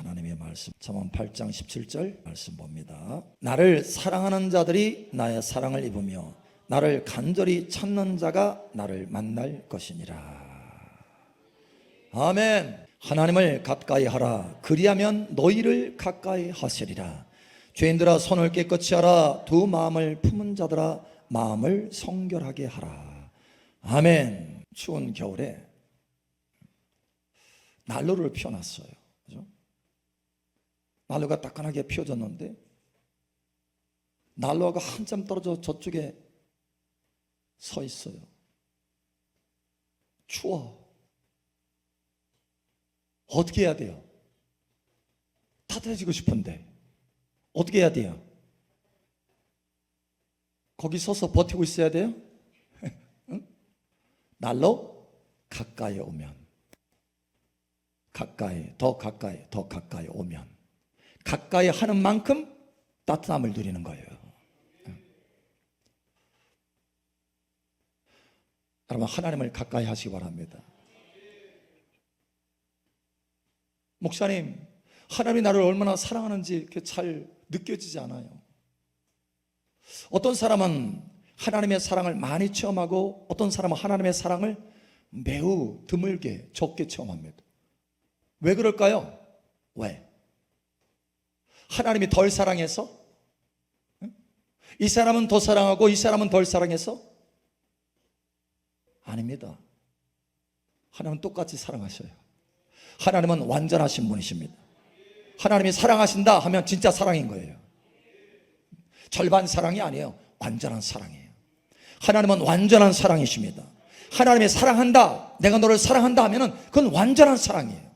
하나님의 말씀, 잠언 8장 17절 말씀 봅니다. 나를 사랑하는 자들이 나의 사랑을 입으며 나를 간절히 찾는 자가 나를 만날 것이니라. 아멘. 하나님을 가까이 하라. 그리하면 너희를 가까이 하시리라. 죄인들아 손을 깨끗이 하라. 두 마음을 품은 자들아 마음을 성결하게 하라. 아멘. 추운 겨울에 난로를 피워놨어요. 그죠? 난로가 따끈하게 피워졌는데 난로가 한참 떨어져 저쪽에 서 있어요. 추워. 어떻게 해야 돼요? 따뜻해지고 싶은데 어떻게 해야 돼요? 거기 서서 버티고 있어야 돼요? 응? 난로 가까이 오면, 가까이, 더 가까이, 더 가까이 오면 가까이 하는 만큼 따뜻함을 누리는 거예요. 여러분, 하나님을 가까이 하시기 바랍니다. 목사님, 하나님이 나를 얼마나 사랑하는지 잘 느껴지지 않아요. 어떤 사람은 하나님의 사랑을 많이 체험하고 어떤 사람은 하나님의 사랑을 매우 드물게, 적게 체험합니다. 왜 그럴까요? 왜? 하나님이 덜 사랑해서? 이 사람은 더 사랑하고 이 사람은 덜 사랑해서? 아닙니다. 하나님은 똑같이 사랑하셔요. 하나님은 완전하신 분이십니다. 하나님이 사랑하신다 하면 진짜 사랑인 거예요. 절반 사랑이 아니에요. 완전한 사랑이에요. 하나님은 완전한 사랑이십니다. 하나님이 사랑한다, 내가 너를 사랑한다 하면 그건 완전한 사랑이에요.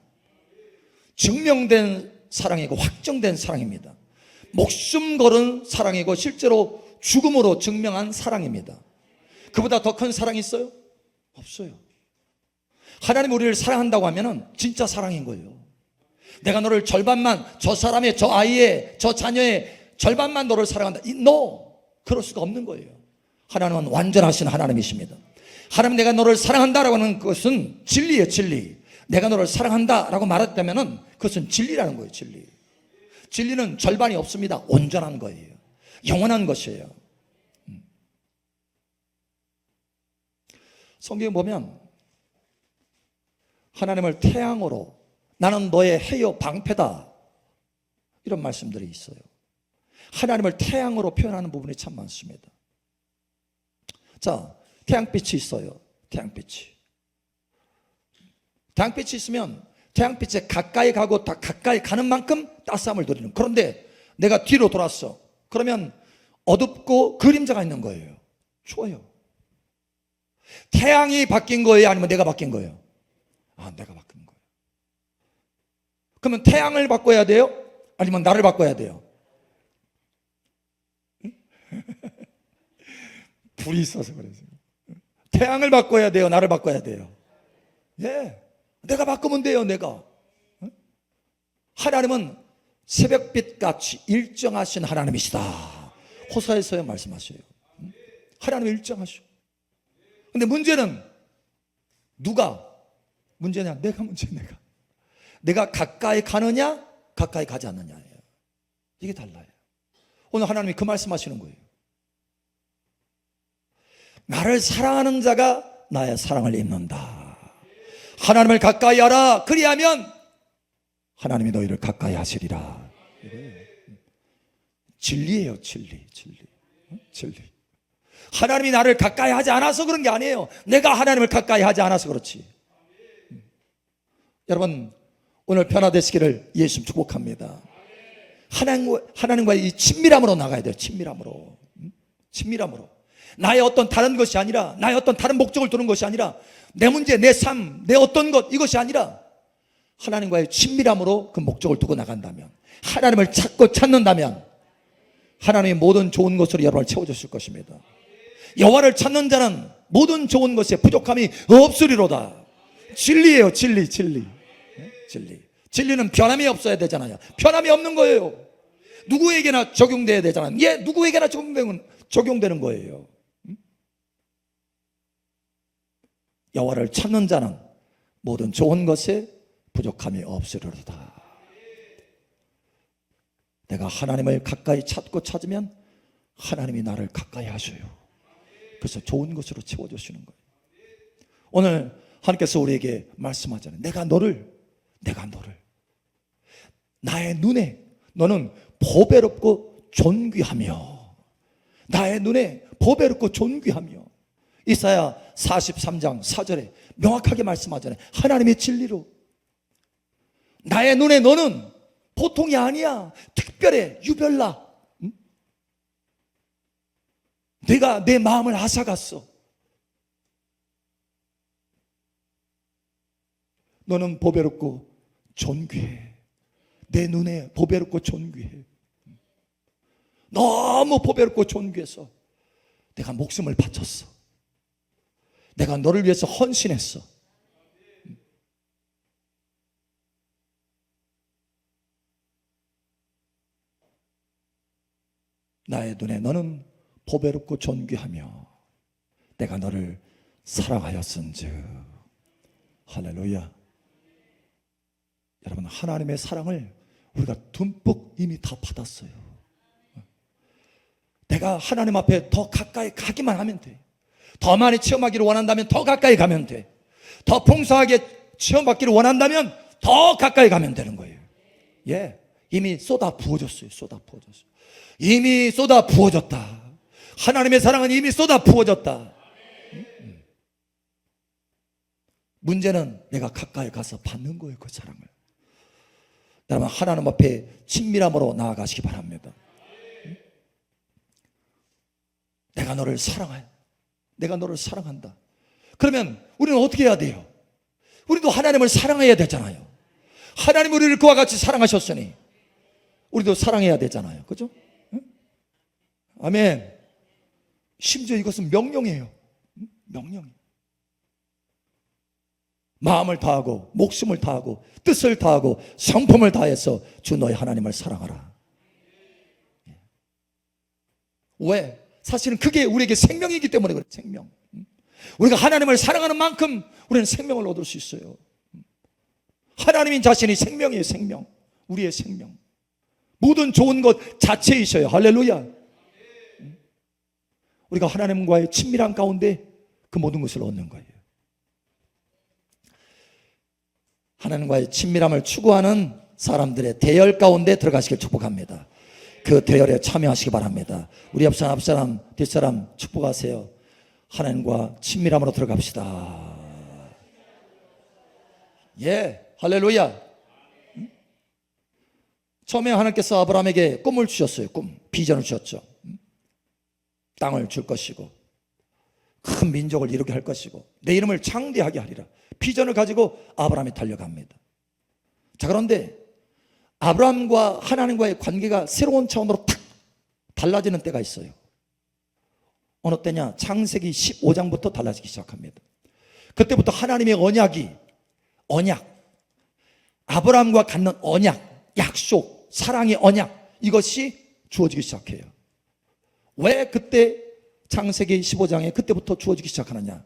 증명된 사랑이고 확정된 사랑입니다. 목숨 걸은 사랑이고 실제로 죽음으로 증명한 사랑입니다. 그보다 더 큰 사랑이 있어요? 없어요. 하나님 우리를 사랑한다고 하면 진짜 사랑인 거예요. 내가 너를 절반만, 저 사람의, 저 아이의, 저 자녀의 절반만 너를 사랑한다. No! 그럴 수가 없는 거예요. 하나님은 완전하신 하나님이십니다. 하나님, 내가 너를 사랑한다라고 하는 것은 진리예요. 진리. 내가 너를 사랑한다라고 말했다면 그것은 진리라는 거예요. 진리. 진리는 절반이 없습니다. 온전한 거예요. 영원한 것이에요. 성경에 보면 하나님을 태양으로, 나는 너의 해요 방패다, 이런 말씀들이 있어요. 하나님을 태양으로 표현하는 부분이 참 많습니다. 자, 태양빛이 있어요. 태양빛이 있으면 태양빛에 가까이 가고 다 가까이 가는 만큼 따스함을 누리는. 그런데 내가 뒤로 돌았어. 그러면 어둡고 그림자가 있는 거예요. 추워요. 태양이 바뀐 거예요? 아니면 내가 바뀐 거예요? 내가 바뀐 거예요. 그러면 태양을 바꿔야 돼요? 아니면 나를 바꿔야 돼요? 불이 있어서 그래요. 태양을 바꿔야 돼요? 나를 바꿔야 돼요? 예, 내가 바꾸면 돼요. 내가. 하나님은 새벽빛같이 일정하신 하나님이시다. 호사에서야 말씀하셔요. 하나님은 일정하셔. 근데 문제는 누가 문제냐? 내가 문제야. 내가 가까이 가느냐, 가까이 가지 않느냐예요. 이게 달라요. 오늘 하나님이 그 말씀하시는 거예요. 나를 사랑하는 자가 나의 사랑을 입는다. 하나님을 가까이 하라. 그리하면 하나님이 너희를 가까이 하시리라. 진리예요. 진리. 하나님이 나를 가까이 하지 않아서 그런 게 아니에요. 내가 하나님을 가까이 하지 않아서 그렇지. 여러분, 오늘 변화되시기를 예수 축복합니다. 하나님과의 이 친밀함으로 나가야 돼요. 친밀함으로. 나의 어떤 다른 것이 아니라, 나의 어떤 다른 목적을 두는 것이 아니라, 내 문제, 내 삶, 내 어떤 것, 이것이 아니라 하나님과의 친밀함으로 그 목적을 두고 나간다면, 하나님을 찾는다면 하나님의 모든 좋은 것으로 여러분을 채워주실 것입니다. 여호와를 찾는 자는 모든 좋은 것에 부족함이 없으리로다. 진리예요. 진리. 진리는 변함이 없어야 되잖아요. 변함이 없는 거예요. 누구에게나 적용돼야 되잖아요. 누구에게나 적용되는 거예요. 여호와를 찾는 자는 모든 좋은 것에 부족함이 없으리로다. 내가 하나님을 가까이 찾고 찾으면 하나님이 나를 가까이 하셔요. 그래서 좋은 것으로 채워주시는 거예요. 오늘 하나님께서 우리에게 말씀하잖아요. 내가 너를 나의 눈에 너는 보배롭고 존귀하며, 나의 눈에 보배롭고 존귀하며. 이사야 43장 4절에 명확하게 말씀하잖아요. 하나님의 진리로 나의 눈에 너는 보통이 아니야. 특별해. 유별나. 응? 내가 내 마음을 앗아갔어. 너는 보배롭고 존귀해. 내 눈에 보배롭고 존귀해. 너무 보배롭고 존귀해서 내가 목숨을 바쳤어. 내가 너를 위해서 헌신했어. 나의 눈에 너는 보배롭고 존귀하며 내가 너를 사랑하였은즉. 할렐루야. 여러분, 하나님의 사랑을 우리가 듬뿍 이미 다 받았어요. 내가 하나님 앞에 더 가까이 가기만 하면 돼. 더 많이 체험하기를 원한다면 더 가까이 가면 돼. 더 풍성하게 체험받기를 원한다면 더 가까이 가면 되는 거예요. 예, 이미 쏟아 부어졌어요. 쏟아 부어졌어요. 이미 쏟아 부어졌다. 하나님의 사랑은 이미 쏟아 부어졌다. 문제는 내가 가까이 가서 받는 거예요. 그 사랑을. 여러분, 하나님 앞에 친밀함으로 나아가시기 바랍니다. 내가 너를 사랑해. 내가 너를 사랑한다. 그러면 우리는 어떻게 해야 돼요? 우리도 하나님을 사랑해야 되잖아요. 하나님 우리를 그와 같이 사랑하셨으니 우리도 사랑해야 되잖아요. 그죠? 응? 아멘. 심지어 이것은 명령이에요. 명령이에요. 마음을 다하고 목숨을 다하고 뜻을 다하고 성품을 다해서 주 너의 하나님을 사랑하라. 왜? 사실은 그게 우리에게 생명이기 때문에 그래. 생명. 우리가 하나님을 사랑하는 만큼 우리는 생명을 얻을 수 있어요. 하나님인 자신이 생명이에요. 생명. 우리의 생명. 모든 좋은 것 자체이셔요. 할렐루야. 우리가 하나님과의 친밀한 가운데 그 모든 것을 얻는 거예요. 하나님과의 친밀함을 추구하는 사람들의 대열 가운데 들어가시길 축복합니다. 그 대열에 참여하시기 바랍니다. 우리 앞사람, 앞사람, 뒷사람 축복하세요. 하나님과 친밀함으로 들어갑시다. 예, 할렐루야. 처음에 하나님께서 아브라함에게 꿈을 주셨어요. 꿈, 비전을 주셨죠. 땅을 줄 것이고 큰 민족을 이루게 할 것이고 내 이름을 창대하게 하리라. 비전을 가지고 아브라함이 달려갑니다. 자, 그런데 아브라함과 하나님과의 관계가 새로운 차원으로 탁 달라지는 때가 있어요. 어느 때냐? 창세기 15장부터 달라지기 시작합니다. 그때부터 하나님의 언약, 아브라함과 갖는 언약, 약속, 사랑의 언약, 이것이 주어지기 시작해요. 왜 그때 창세기 15장에 그때부터 주어지기 시작하느냐?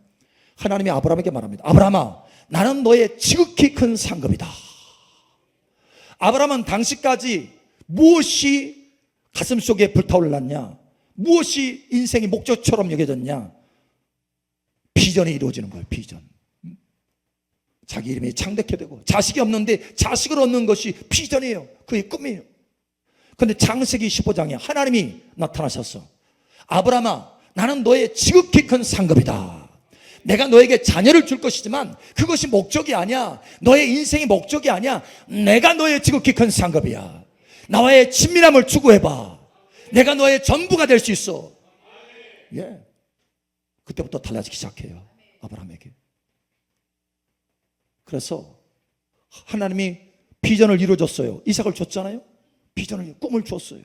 하나님이 아브라함에게 말합니다. 아브라함아, 나는 너의 지극히 큰 상급이다. 아브라함은 당시까지 무엇이 가슴속에 불타올랐냐? 무엇이 인생의 목적처럼 여겨졌냐? 비전이 이루어지는 거예요. 비전. 자기 이름이 창대케 되고 자식이 없는데 자식을 얻는 것이 비전이에요. 그의 꿈이에요. 그런데 창세기 15장에 하나님이 나타나셔서 아브라함아, 나는 너의 지극히 큰 상급이다. 내가 너에게 자녀를 줄 것이지만 그것이 목적이 아니야. 너의 인생이 목적이 아니야. 내가 너의 지극히 큰 상급이야. 나와의 친밀함을 추구해봐. 내가 너의 전부가 될 수 있어. 예. 그때부터 달라지기 시작해요. 아브라함에게. 그래서 하나님이 비전을 이루어줬어요. 이삭을 줬잖아요. 비전을, 꿈을 줬어요.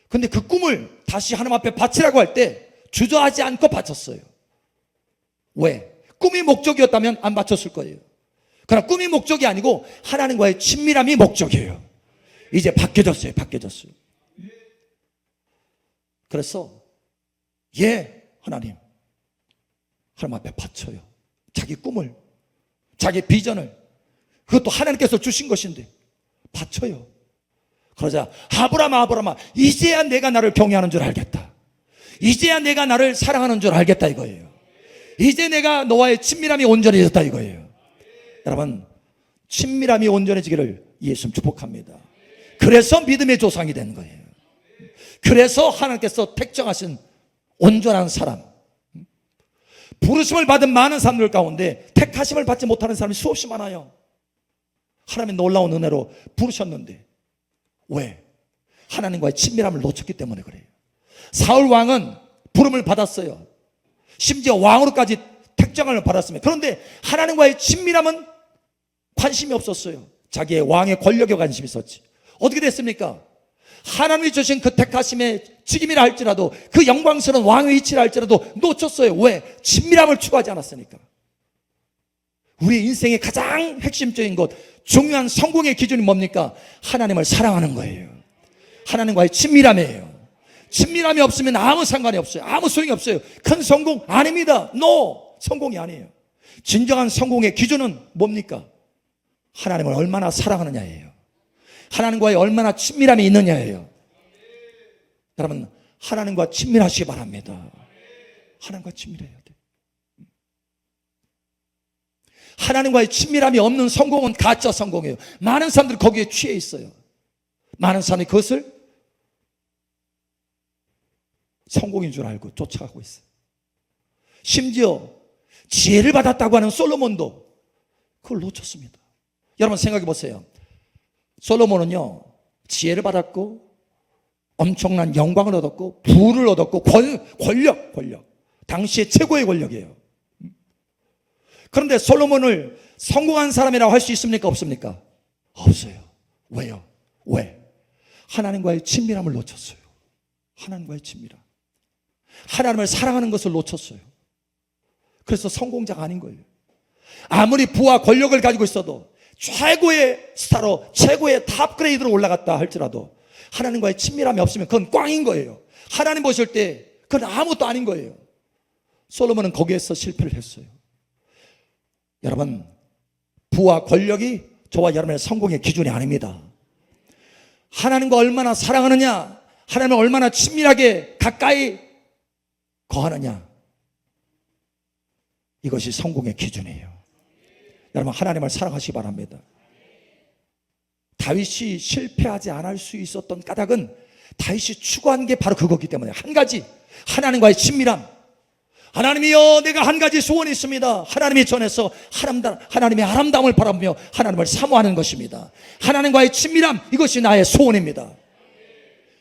근데 그 꿈을 다시 하나님 앞에 바치라고 할 때 주저하지 않고 바쳤어요. 왜? 꿈이 목적이었다면 안 바쳤을 거예요. 그러나 꿈이 목적이 아니고 하나님과의 친밀함이 목적이에요. 이제 바뀌어졌어요. 그래서 하나님 앞에 바쳐요. 자기 꿈을, 자기 비전을, 그것도 하나님께서 주신 것인데 바쳐요. 그러자 아브라함아 아브라함아 이제야 내가 나를 경외하는 줄 알겠다. 이제야 내가 나를 사랑하는 줄 알겠다 이거예요. 이제 내가 너와의 친밀함이 온전해졌다 이거예요. 여러분, 친밀함이 온전해지기를 예수님 축복합니다. 그래서 믿음의 조상이 된 거예요. 그래서 하나님께서 택정하신 온전한 사람, 부르심을 받은 많은 사람들 가운데 택하심을 받지 못하는 사람이 수없이 많아요. 하나님의 놀라운 은혜로 부르셨는데 왜? 하나님과의 친밀함을 놓쳤기 때문에 그래요. 사울 왕은 부름을 받았어요. 심지어 왕으로까지 택정을 받았습니다. 그런데 하나님과의 친밀함은 관심이 없었어요. 자기의 왕의 권력에 관심이 있었지. 어떻게 됐습니까? 하나님이 주신 그 택하심의 직임이라 할지라도 그 영광스러운 왕의 위치라 할지라도 놓쳤어요. 왜? 친밀함을 추구하지 않았으니까. 우리 인생의 가장 핵심적인 것, 중요한 성공의 기준이 뭡니까? 하나님을 사랑하는 거예요. 하나님과의 친밀함이에요. 친밀함이 없으면 아무 상관이 없어요. 아무 소용이 없어요. 큰 성공 아닙니다. No! 성공이 아니에요. 진정한 성공의 기준은 뭡니까? 하나님을 얼마나 사랑하느냐예요. 하나님과의 얼마나 친밀함이 있느냐예요. 여러분, 하나님과 친밀하시기 바랍니다. 하나님과 친밀해야 돼. 하나님과의 친밀함이 없는 성공은 가짜 성공이에요. 많은 사람들이 거기에 취해 있어요. 많은 사람이 그것을 성공인 줄 알고 쫓아가고 있어요. 심지어 지혜를 받았다고 하는 솔로몬도 그걸 놓쳤습니다. 여러분 생각해 보세요. 솔로몬은요, 지혜를 받았고 엄청난 영광을 얻었고 부를 얻었고 권력. 당시의 최고의 권력이에요. 그런데 솔로몬을 성공한 사람이라고 할 수 있습니까? 없습니까? 없어요. 왜요? 왜? 하나님과의 친밀함을 놓쳤어요. 하나님과의 친밀함. 하나님을 사랑하는 것을 놓쳤어요. 그래서 성공자가 아닌 거예요. 아무리 부와 권력을 가지고 있어도 최고의 스타로 최고의 탑그레이드로 올라갔다 할지라도 하나님과의 친밀함이 없으면 그건 꽝인 거예요. 하나님 보실 때 그건 아무것도 아닌 거예요. 솔로몬은 거기에서 실패를 했어요. 여러분, 부와 권력이 저와 여러분의 성공의 기준이 아닙니다. 하나님과 얼마나 사랑하느냐, 하나님을 얼마나 친밀하게 가까이 거하느냐, 이것이 성공의 기준이에요. 여러분, 하나님을 사랑하시기 바랍니다. 다윗이 실패하지 않을 수 있었던 까닭은 다윗이 추구한 게 바로 그거기 때문에, 한 가지, 하나님과의 친밀함. 하나님이여, 내가 한 가지 소원이 있습니다. 하나님이 전해서 하나님의 아름다움을 바라보며 하나님을 사모하는 것입니다. 하나님과의 친밀함, 이것이 나의 소원입니다.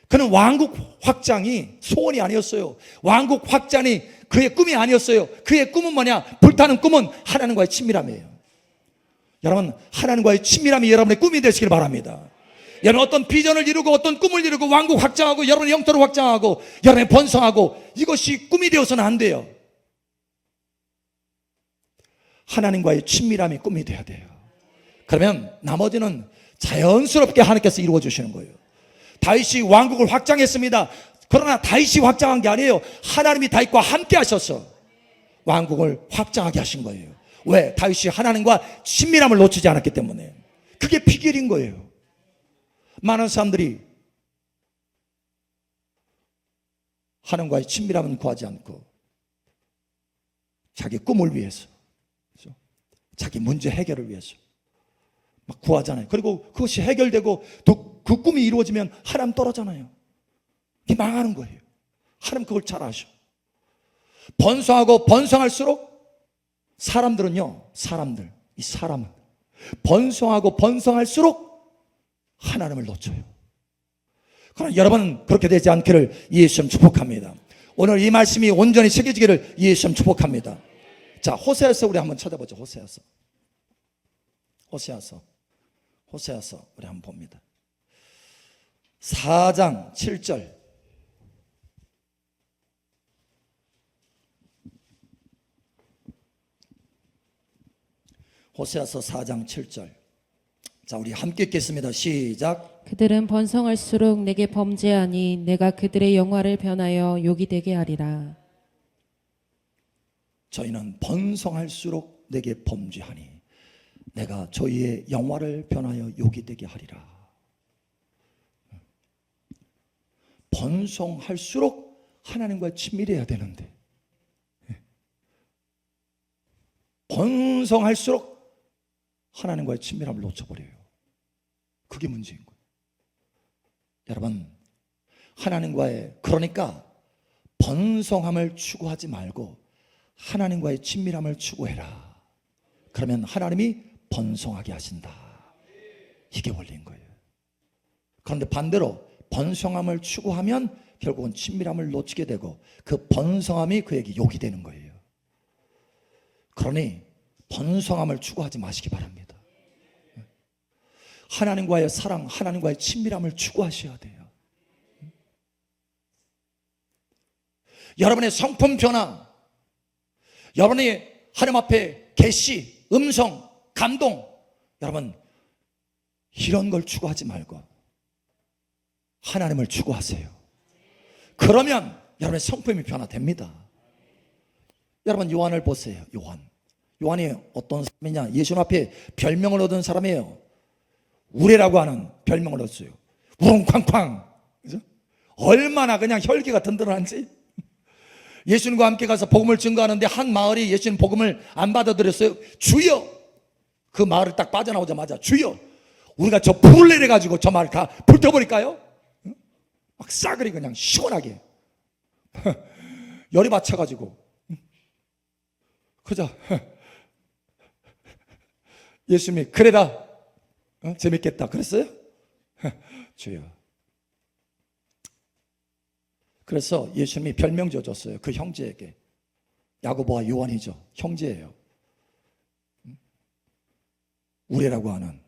그는 왕국 확장이 소원이 아니었어요. 왕국 확장이 그의 꿈이 아니었어요. 그의 꿈은 뭐냐? 불타는 꿈은 하나님과의 친밀함이에요. 여러분, 하나님과의 친밀함이 여러분의 꿈이 되시길 바랍니다. 여러분, 어떤 비전을 이루고 어떤 꿈을 이루고 왕국 확장하고 여러분의 영토를 확장하고 여러분의 번성하고, 이것이 꿈이 되어서는 안 돼요. 하나님과의 친밀함이 꿈이 돼야 돼요. 그러면 나머지는 자연스럽게 하나님께서 이루어 주시는 거예요. 다윗이 왕국을 확장했습니다. 그러나 다윗이 확장한 게 아니에요. 하나님이 다윗과 함께 하셔서 왕국을 확장하게 하신 거예요. 왜? 다윗이 하나님과 친밀함을 놓치지 않았기 때문에. 그게 비결인 거예요. 많은 사람들이 하나님과의 친밀함은 구하지 않고 자기 꿈을 위해서, 그렇죠? 자기 문제 해결을 위해서 막 구하잖아요. 그리고 그것이 해결되고 또 그 꿈이 이루어지면 하나님 떨어잖아요. 이게 망하는 거예요. 하나님 그걸 잘 아셔. 번성하고 번성할수록 사람들은요, 이 사람은 번성하고 번성할수록 하나님을 놓쳐요. 그러나 여러분은 그렇게 되지 않기를 예수님 축복합니다. 오늘 이 말씀이 온전히 새겨지기를 예수님 축복합니다. 자, 호세아서 우리 한번 찾아보죠. 호세아서 우리 한번 봅니다. 4장 7절. 호세아서 4장 7절. 자, 우리 함께 읽겠습니다. 시작. 그들은 번성할수록 내게 범죄하니 내가 그들의 영화를 변하여 욕이 되게 하리라. 저희는 번성할수록 내게 범죄하니 내가 저희의 영화를 변하여 욕이 되게 하리라. 번성할수록 하나님과 친밀해야 되는데 번성할수록 하나님과의 친밀함을 놓쳐버려요. 그게 문제인 거예요. 여러분, 그러니까 번성함을 추구하지 말고 하나님과의 친밀함을 추구해라. 그러면 하나님이 번성하게 하신다. 이게 원리인 거예요. 그런데 반대로 번성함을 추구하면 결국은 친밀함을 놓치게 되고 그 번성함이 그에게 욕이 되는 거예요. 그러니 번성함을 추구하지 마시기 바랍니다. 하나님과의 사랑, 하나님과의 친밀함을 추구하셔야 돼요. 여러분의 성품 변화, 여러분이 하나님 앞에 계시, 음성, 감동, 여러분 이런 걸 추구하지 말고 하나님을 추구하세요. 그러면 여러분의 성품이 변화됩니다. 여러분 요한을 보세요. 요한이 어떤 사람이냐? 예수 앞에 별명을 얻은 사람이에요. 우레라고 하는 별명을 얻었어요. 우렁쾅쾅. 그죠? 얼마나 그냥 혈기가 든든한지. 예수님과 함께 가서 복음을 증거하는데 한 마을이 예수님 복음을 안 받아들였어요. 주여! 그 마을을 딱 빠져나오자마자 주여! 우리가 저 불을 내려가지고 저 마을 다 불태워버릴까요? 막 싸그리 그냥 시원하게 열이 받쳐가지고 그죠? 예수님이 그래라 재밌겠다 그랬어요? 주여. 그래서 예수님이 별명 지어줬어요. 그 형제에게. 야고보와 요한이죠. 형제예요. 우레라고 하는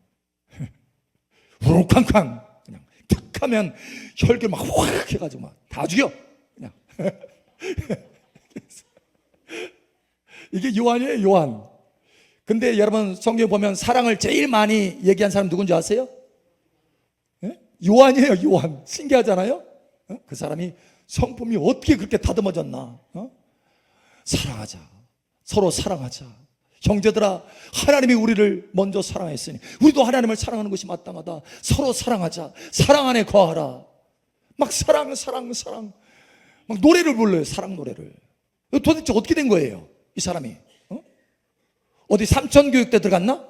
우렁쾅쾅 그냥 툭 하면 혈기 막 확 해가지고 막 다 죽여 그냥. 이게 요한이에요. 요한. 근데 여러분 성경 보면 사랑을 제일 많이 얘기한 사람 누군지 아세요? 요한이에요. 요한. 신기하잖아요. 그 사람이 성품이 어떻게 그렇게 다듬어졌나? 사랑하자. 서로 사랑하자. 형제들아, 하나님이 우리를 먼저 사랑했으니 우리도 하나님을 사랑하는 것이 마땅하다. 서로 사랑하자. 사랑 안에 거하라. 막 사랑 막 노래를 불러요. 사랑 노래를. 도대체 어떻게 된 거예요? 이 사람이 어디 삼천교육대 들어갔나?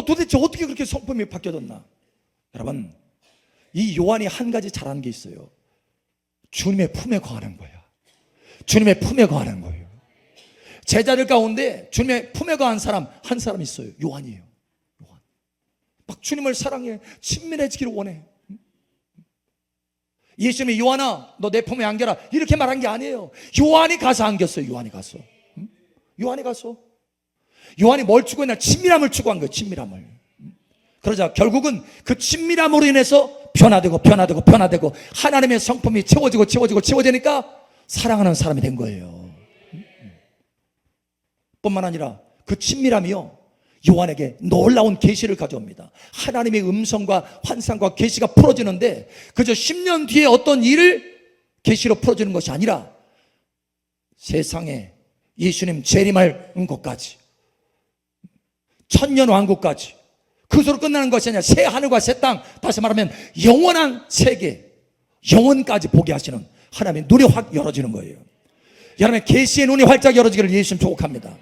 도대체 어떻게 그렇게 성품이 바뀌어졌나? 여러분, 이 요한이 한 가지 잘하는 게 있어요. 주님의 품에 거하는 거야. 주님의 품에 거하는 거예요. 제자들 가운데 주님의 품에 거한 사람 한 사람 있어요. 요한이에요. 요한. 막 주님을 사랑해. 친밀해지기를 원해. 예수님이 요한아 너 내 품에 안겨라 이렇게 말한 게 아니에요. 요한이 가서 안겼어요. 요한이 가서 요한이 뭘 추구했냐? 친밀함을 추구한 거예요. 친밀함을. 그러자 결국은 그 친밀함으로 인해서 변화되고 하나님의 성품이 채워지니까 사랑하는 사람이 된 거예요. 뿐만 아니라 그 친밀함이요 요한에게 놀라운 계시를 가져옵니다. 하나님의 음성과 환상과 계시가 풀어지는데 그저 10년 뒤에 어떤 일을 계시로 풀어지는 것이 아니라 세상에 예수님 재림할 것까지 천년 왕국까지 그것으로 끝나는 것이 아니라 새 하늘과 새 땅, 다시 말하면 영원한 세계, 영원까지 보게 하시는 하나님의 눈이 확 열어지는 거예요. 여러분의 계시의 눈이 활짝 열어지기를 예수님 축복합니다.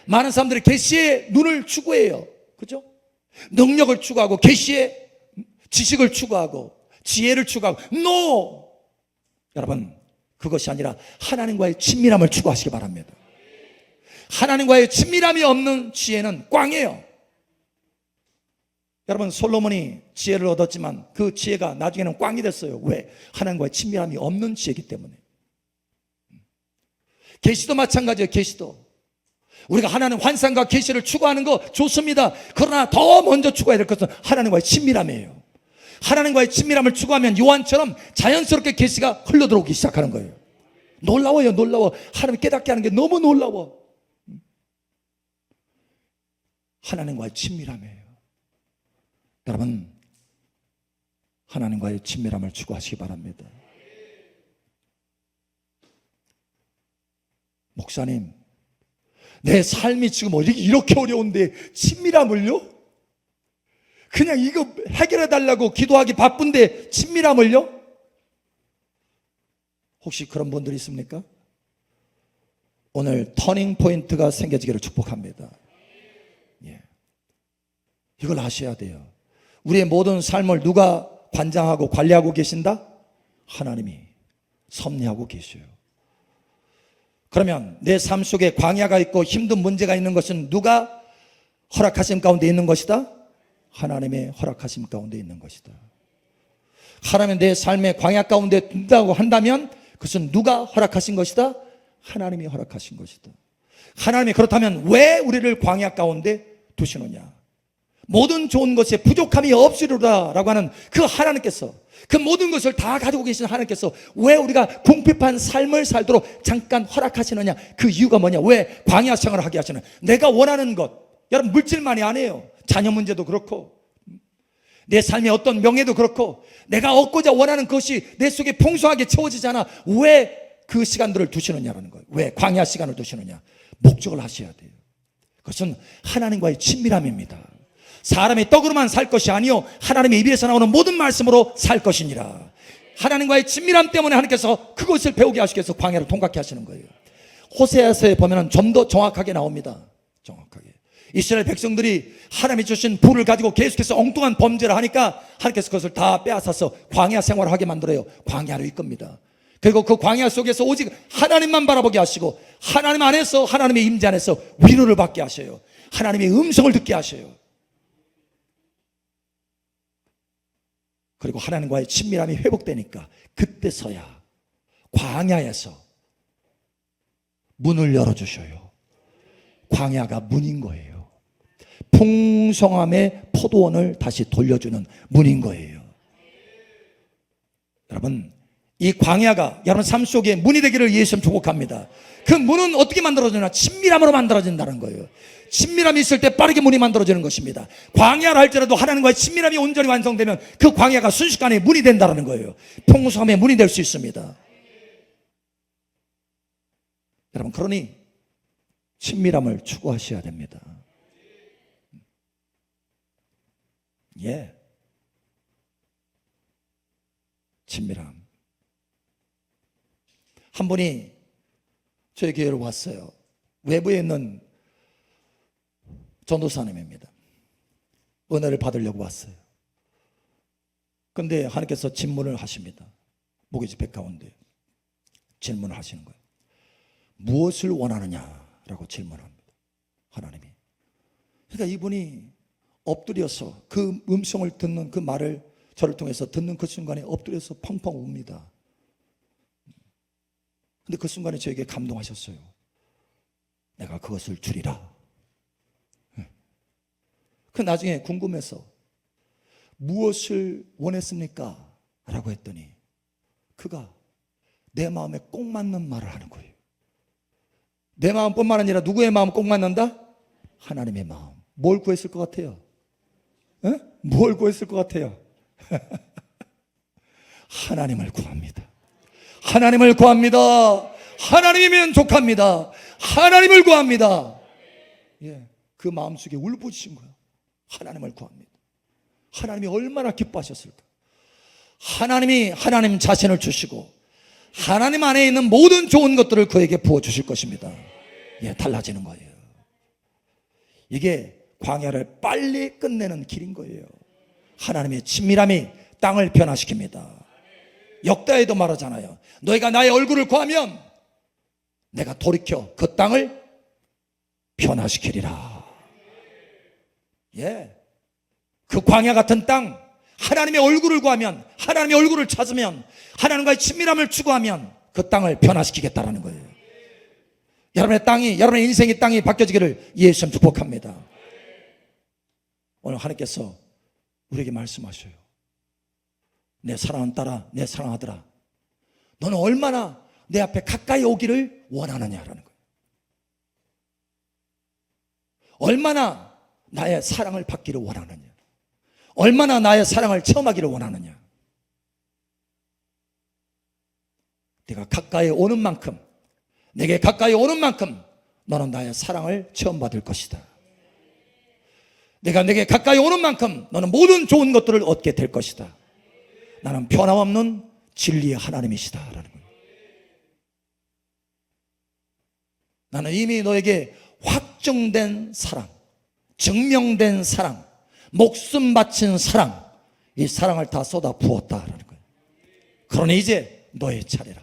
많은 사람들이 계시의 눈을 추구해요. 그죠? 능력을 추구하고 계시의 지식을 추구하고 지혜를 추구하고 NO! 여러분 그것이 아니라 하나님과의 친밀함을 추구하시기 바랍니다. 하나님과의 친밀함이 없는 지혜는 꽝이에요. 여러분 솔로몬이 지혜를 얻었지만 그 지혜가 나중에는 꽝이 됐어요. 왜? 하나님과의 친밀함이 없는 지혜이기 때문에. 계시도 마찬가지예요. 계시도 우리가 하나님 환상과 계시를 추구하는 거 좋습니다. 그러나 더 먼저 추구해야 될 것은 하나님과의 친밀함이에요. 하나님과의 친밀함을 추구하면 요한처럼 자연스럽게 계시가 흘러들어오기 시작하는 거예요. 놀라워요. 놀라워. 하나님 깨닫게 하는 게 너무 놀라워. 하나님과의 친밀함이에요. 여러분 하나님과의 친밀함을 추구하시기 바랍니다. 목사님 내 삶이 지금 이렇게 어려운데 친밀함을요? 그냥 이거 해결해 달라고 기도하기 바쁜데 친밀함을요? 혹시 그런 분들이 있습니까? 오늘 터닝 포인트가 생겨지기를 축복합니다. 예. 이걸 아셔야 돼요. 우리의 모든 삶을 누가 관장하고 관리하고 계신다? 하나님이 섭리하고 계셔요. 그러면 내 삶 속에 광야가 있고 힘든 문제가 있는 것은 누가 허락하심 가운데 있는 것이다? 하나님의 허락하심 가운데 있는 것이다. 하나님은 내 삶의 광야 가운데 둔다고 한다면 그것은 누가 허락하신 것이다? 하나님이 허락하신 것이다. 하나님이 그렇다면 왜 우리를 광야 가운데 두시느냐? 모든 좋은 것에 부족함이 없으리라 라고 하는 그 하나님께서, 그 모든 것을 다 가지고 계신 하나님께서 왜 우리가 궁핍한 삶을 살도록 잠깐 허락하시느냐? 그 이유가 뭐냐? 왜 광야 생활을 하게 하시느냐? 내가 원하는 것, 여러분 물질만이 아니에요. 자녀 문제도 그렇고 내 삶의 어떤 명예도 그렇고 내가 얻고자 원하는 것이 내 속에 풍성하게 채워지지 않아. 왜 그 시간들을 두시느냐라는 거예요. 왜 광야 시간을 두시느냐? 목적을 하셔야 돼요. 그것은 하나님과의 친밀함입니다. 사람의 떡으로만 살 것이 아니요 하나님의 입에서 나오는 모든 말씀으로 살 것이니라. 하나님과의 친밀함 때문에 하나님께서 그것을 배우게 하시기 위해서 광야를 통과케 하시는 거예요. 호세아서에 보면 좀 더 정확하게 나옵니다. 정확하게 이스라엘 백성들이 하나님이 주신 불을 가지고 계속해서 엉뚱한 범죄를 하니까 하나님께서 그것을 다 빼앗아서 광야 생활을 하게 만들어요. 광야로 이끕니다. 그리고 그 광야 속에서 오직 하나님만 바라보게 하시고 하나님 안에서, 하나님의 임재 안에서 위로를 받게 하셔요. 하나님의 음성을 듣게 하셔요. 그리고 하나님과의 친밀함이 회복되니까 그때서야 광야에서 문을 열어주셔요. 광야가 문인 거예요. 풍성함의 포도원을 다시 돌려주는 문인 거예요. 여러분, 이 광야가 여러분 삶 속에 문이 되기를 예수님 축복합니다. 그 문은 어떻게 만들어지나? 친밀함으로 만들어진다는 거예요. 친밀함이 있을 때 빠르게 문이 만들어지는 것입니다. 광야를 할지라도 하나님과의 친밀함이 온전히 완성되면 그 광야가 순식간에 문이 된다는 거예요. 풍성함의 문이 될 수 있습니다. 여러분, 그러니 친밀함을 추구하셔야 됩니다. 예. 친밀함. 한 분이 저희 교회로 왔어요. 외부에 있는 전도사님입니다. 은혜를 받으려고 왔어요. 그런데 하나님께서 질문을 하십니다. 목요일 집회 가운데 질문을 하시는 거예요. 무엇을 원하느냐라고 질문합니다. 하나님이. 그러니까 이분이 엎드려서 그 음성을 듣는 그 말을 저를 통해서 듣는 그 순간에 엎드려서 펑펑 웁니다. 근데 그 순간에 저에게 감동하셨어요. 내가 그것을 주리라. 그 나중에 궁금해서 무엇을 원했습니까? 라고 했더니 그가 내 마음에 꼭 맞는 말을 하는 거예요. 내 마음뿐만 아니라 누구의 마음 꼭 맞는다? 하나님의 마음. 뭘 구했을 것 같아요? 에? 뭘 구했을 것 같아요? 하나님을 구합니다. 하나님을 구합니다. 하나님이면 족합니다. 하나님을 구합니다. 예, 그 마음속에 울부짖은 거예요. 하나님을 구합니다. 하나님이 얼마나 기뻐하셨을까? 하나님이 하나님 자신을 주시고 하나님 안에 있는 모든 좋은 것들을 그에게 부어주실 것입니다. 예, 달라지는 거예요. 이게 광야를 빨리 끝내는 길인 거예요. 하나님의 친밀함이 땅을 변화시킵니다. 역다에도 말하잖아요. 너희가 나의 얼굴을 구하면 내가 돌이켜 그 땅을 변화시키리라. 예, 그 광야 같은 땅, 하나님의 얼굴을 구하면, 하나님의 얼굴을 찾으면, 하나님과의 친밀함을 추구하면 그 땅을 변화시키겠다라는 거예요. 여러분의 땅이, 여러분의 인생의 땅이 바뀌어지기를 예수님 축복합니다. 오늘 하나님께서 우리에게 말씀하셔요. 내 사랑하는 딸아, 내 사랑하더라, 너는 얼마나 내 앞에 가까이 오기를 원하느냐라는 거예요. 얼마나 나의 사랑을 받기를 원하느냐, 얼마나 나의 사랑을 체험하기를 원하느냐. 내가 가까이 오는 만큼, 내게 가까이 오는 만큼 너는 나의 사랑을 체험받을 것이다. 내가 내게 가까이 오는 만큼 너는 모든 좋은 것들을 얻게 될 것이다. 나는 변함없는 진리의 하나님이시다 라는 거예요. 나는 이미 너에게 확정된 사랑, 증명된 사랑, 목숨 바친 사랑, 이 사랑을 다 쏟아 부었다라는 거예요. 그러니 이제 너의 차례라.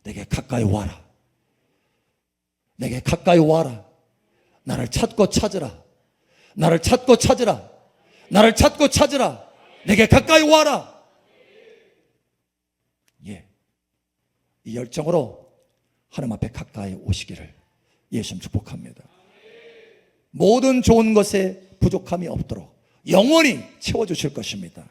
내게 가까이 와라. 내게 가까이 와라. 나를 찾고 찾으라. 나를 찾고 찾으라. 나를 찾고 찾으라. 내게 가까이 와라. 예, 이 열정으로 하나님 앞에 가까이 오시기를 예수님 축복합니다. 모든 좋은 것에 부족함이 없도록 영원히 채워주실 것입니다.